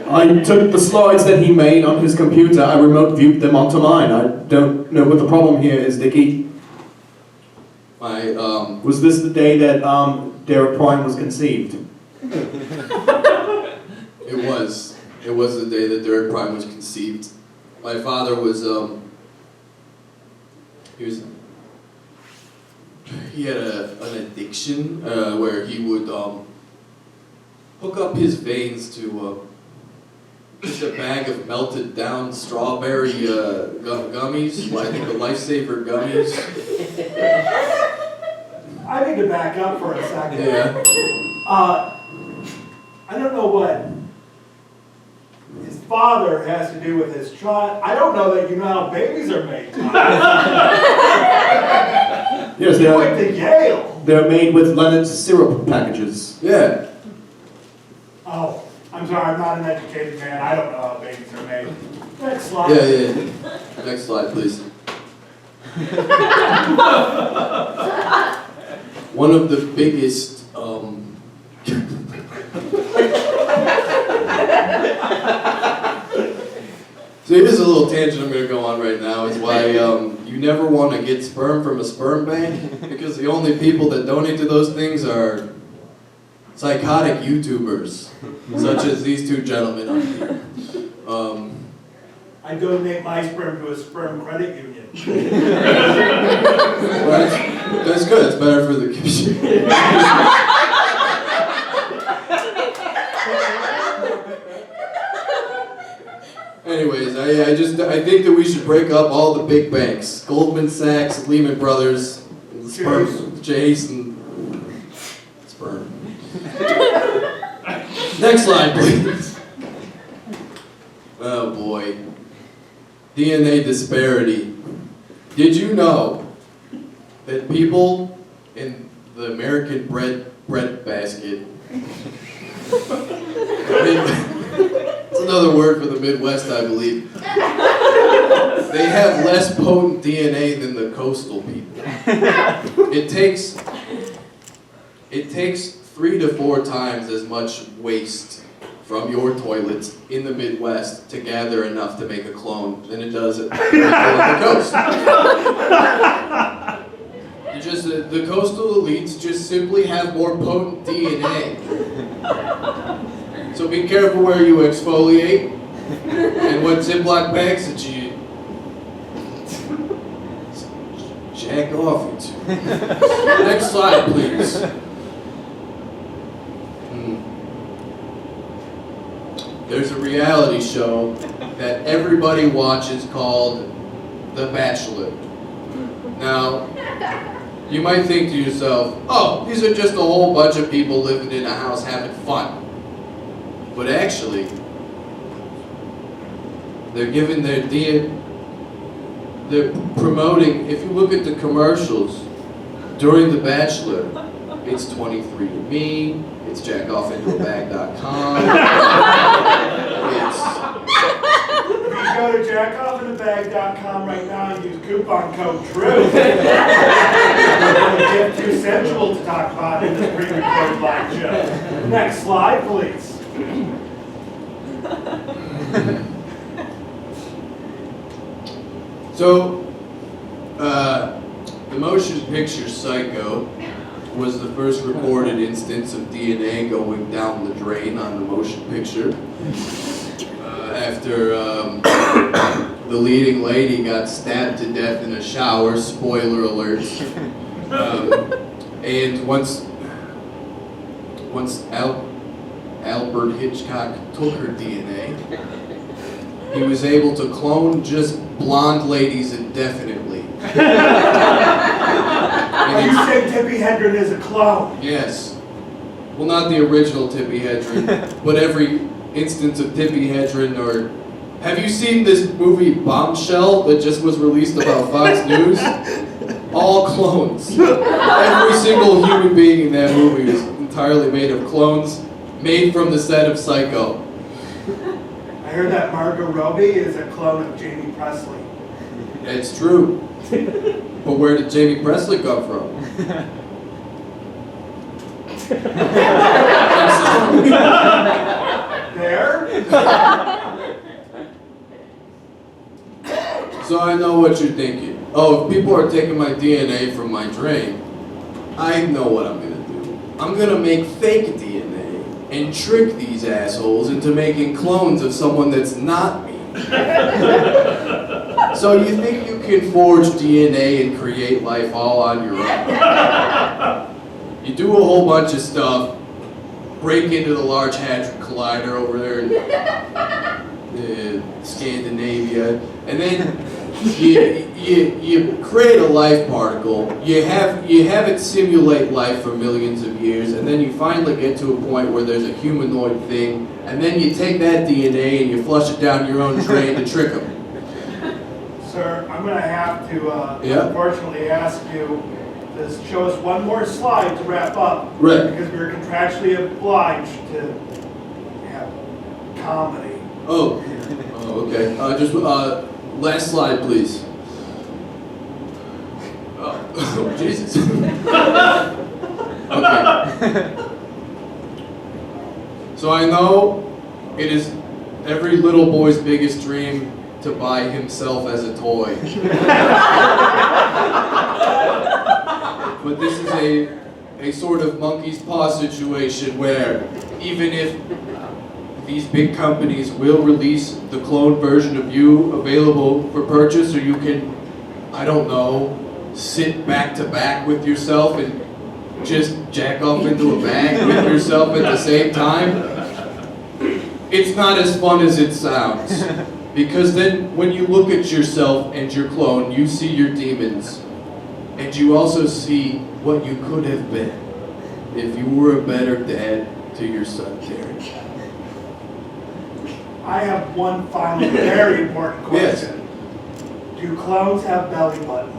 I took the slides that he made on his computer, I remote viewed them onto mine. I don't know what the problem here is, Dickie. Was this the day that Derek Prime was conceived? It was. It was the day that Derek Prime was conceived. My father was, he had an addiction where he would hook up his veins to just a bag of melted down strawberry gummies, I think the Lifesaver gummies. I need to back up for a second. Yeah. I don't know what his father has to do with his child. I don't know that you know how babies are made. Yes, You went to Yale. they're made with Leonard's syrup packages. Yeah. Oh, I'm sorry, I'm not an educated man. I don't know how babies are made. Next slide. Yeah. Next slide, please. One of the biggest, So here's a little tangent I'm going to go on right now. It's why you never want to get sperm from a sperm bank, because the only people that donate to those things are psychotic YouTubers, such as these two gentlemen up here. I donate my sperm to a sperm credit union. Well, that's good. It's better for the community. Anyways, I think that we should break up all the big banks: Goldman Sachs, Lehman Brothers, Chase, and sperm. Next slide, please. Oh boy. DNA disparity. Did you know that people in the American bread basket, it's another word for the Midwest, I believe, they have less potent DNA than the coastal people. It takes 3 to 4 times as much waste from your toilets in the Midwest to gather enough to make a clone than it does at the coast. The coastal elites just simply have more potent DNA. So be careful where you exfoliate and what Ziploc bags that you jack off into. Next slide, please. There's a reality show that everybody watches called The Bachelor. Now, you might think to yourself, oh, these are just a whole bunch of people living in a house having fun. But actually, they're giving they're promoting, if you look at the commercials during The Bachelor, it's 23andMe, it's jackoffintoabag.com. If you go to jackoffinabag.com right now and use coupon code TRUTH, it'll get too sensual to talk about in this pre-recorded live show. Next slide, please. So, the motion picture Psycho was the first recorded instance of DNA going down the drain on the motion picture. After the leading lady got stabbed to death in a shower, spoiler alert. And once Albert Hitchcock took her DNA, he was able to clone just blonde ladies indefinitely. Are you saying Tippi Hedren is a clone? Yes. Well, not the original Tippi Hedren, but every instance of Tippi Hedren. Or have you seen this movie Bombshell that just was released about Fox News? All clones. Every single human being in that movie is entirely made of clones, made from the set of Psycho. I heard that Margot Robbie is a clone of Jamie Presley. It's true. But where did Jamie Presley come from? There? So I know what you're thinking. Oh, if people are taking my DNA from my drain, I know what I'm gonna do. I'm gonna make fake DNA and trick these assholes into making clones of someone that's not me. So you think you can forge DNA and create life all on your own? You do a whole bunch of stuff, break into the Large Hadron Collider over there in Scandinavia, and then you create a life particle, you have it simulate life for millions of years, and then you finally get to a point where there's a humanoid thing, and then you take that DNA and you flush it down your own drain to trick them. Sir, I'm going to have to, Yeah? unfortunately, ask you to show us one more slide to wrap up. Right. Because we're contractually obliged to have comedy. Oh, okay. Just last slide, please. Oh, Jesus. Okay. So I know it is every little boy's biggest dream to buy himself as a toy. But this is a sort of monkey's paw situation where even if these big companies will release the cloned version of you available for purchase, or you can, I don't know, sit back to back with yourself and just jack off into a bag with yourself at the same time. It's not as fun as it sounds. Because then when you look at yourself and your clone, you see your demons. And you also see what you could have been if you were a better dad to your son, Terry. I have one final very important question. Yes. Do clones have belly buttons?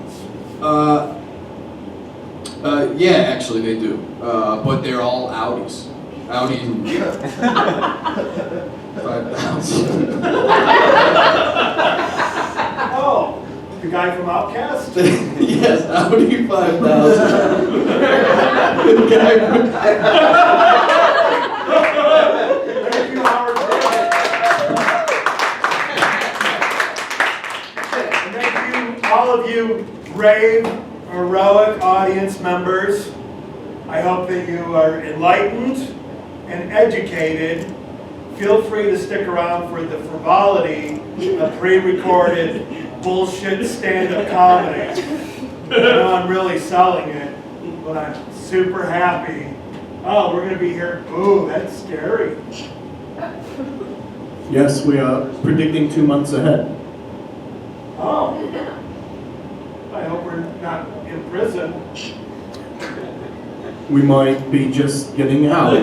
Yeah, actually they do. But they're all Audis. Audi 5000. Oh, the guy from Outcast? Yes, Audi 5000. The guy from... Thank you, Howard. And thank you, all of you brave, heroic audience members. I hope that you are enlightened and educated. Feel free to stick around for the frivolity of pre-recorded bullshit stand-up comedy. I know I'm really selling it, but I'm super happy. Oh, we're going to be here. Ooh, that's scary. Yes, we are predicting 2 months ahead. Oh. I hope we're not in prison. We might be just getting out.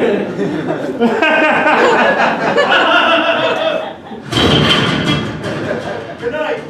Good night.